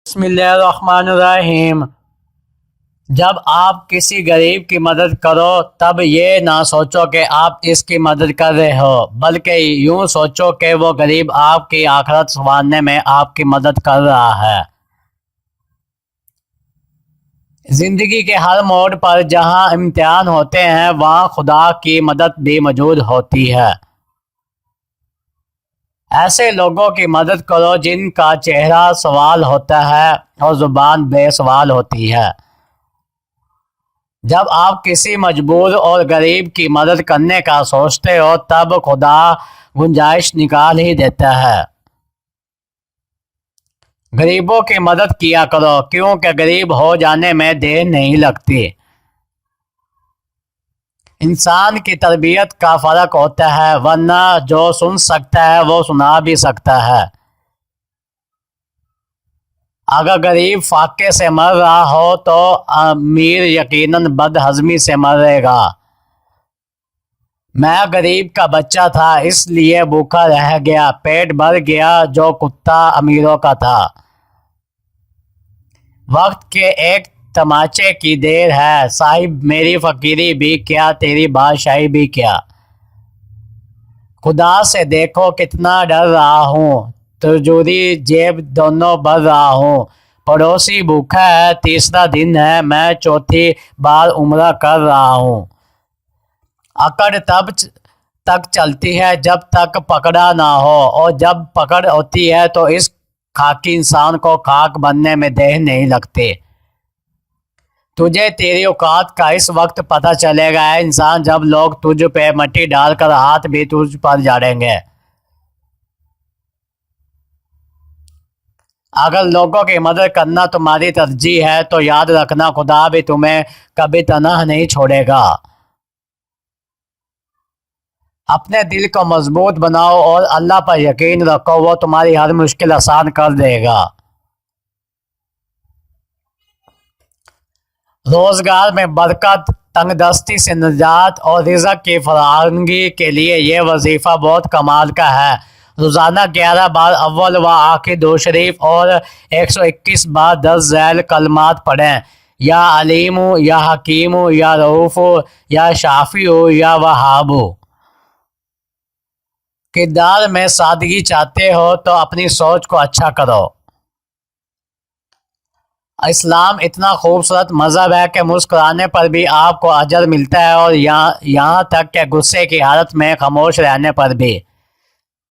بسم اللہ الرحمن الرحیم۔ جب آپ کسی غریب کی مدد کرو تب یہ نہ سوچو کہ آپ اس کی مدد کر رہے ہو، بلکہ یوں سوچو کہ وہ غریب آپ کی آخرت سنوارنے میں آپ کی مدد کر رہا ہے۔ زندگی کے ہر موڑ پر جہاں امتحان ہوتے ہیں وہاں خدا کی مدد بھی موجود ہوتی ہے۔ ایسے لوگوں کی مدد کرو جن کا چہرہ سوال ہوتا ہے اور زبان بے سوال ہوتی ہے۔ جب آپ کسی مجبور اور غریب کی مدد کرنے کا سوچتے ہو تب خدا گنجائش نکال ہی دیتا ہے۔ غریبوں کی مدد کیا کرو کیونکہ غریب ہو جانے میں دیر نہیں لگتی۔ انسان کی تربیت کا فرق ہوتا ہے، ورنہ جو سن سکتا ہے وہ سنا بھی سکتا ہے۔ اگر غریب فاقے سے مر رہا ہو تو امیر یقیناً بد ہضمی سے مرے گا۔ میں غریب کا بچہ تھا اس لیے بھوکا رہ گیا، پیٹ بھر گیا جو کتا امیروں کا تھا۔ وقت کے ایک تماچے کی دیر ہے، صاحب میری فقیری بھی کیا تیری بادشاہی بھی کیا۔ خدا سے دیکھو کتنا ڈر رہا ہوں، تجوری جیب دونوں بھر رہا ہوں۔ پڑوسی بھوکا ہے، تیسرا دن ہے، میں چوتھی بار عمرہ کر رہا ہوں۔ اکڑ تب تک چلتی ہے جب تک پکڑا نہ ہو، اور جب پکڑ ہوتی ہے تو اس خاکی انسان کو خاک بننے میں دیر نہیں لگتی۔ تجھے تیری اوقات کا اس وقت پتہ چلے گا اے انسان جب لوگ تجھ پہ مٹی ڈال کر ہاتھ بھی تجھ پر جاڑیں گے۔ اگر لوگوں کی مدد کرنا تمہاری ترجیح ہے تو یاد رکھنا خدا بھی تمہیں کبھی تنہا نہیں چھوڑے گا۔ اپنے دل کو مضبوط بناؤ اور اللہ پر یقین رکھو، وہ تمہاری ہر مشکل آسان کر دے گا۔ روزگار میں برکت، تنگ دستی سے نجات اور رزق کی فراہمی کے لیے یہ وظیفہ بہت کمال کا ہے۔ روزانہ 11 بار اول و آخر درود شریف اور 121 بار درج ذیل کلمات پڑھیں۔ یا علیم، یا حکیم، یا رؤوف، یا شافی، یا وہاب۔ کردار میں سادگی چاہتے ہو تو اپنی سوچ کو اچھا کرو۔ اسلام اتنا خوبصورت مذہب ہے کہ مسکرانے پر بھی آپ کو اجر ملتا ہے، اور یہاں تک کہ غصے کی حالت میں خاموش رہنے پر بھی۔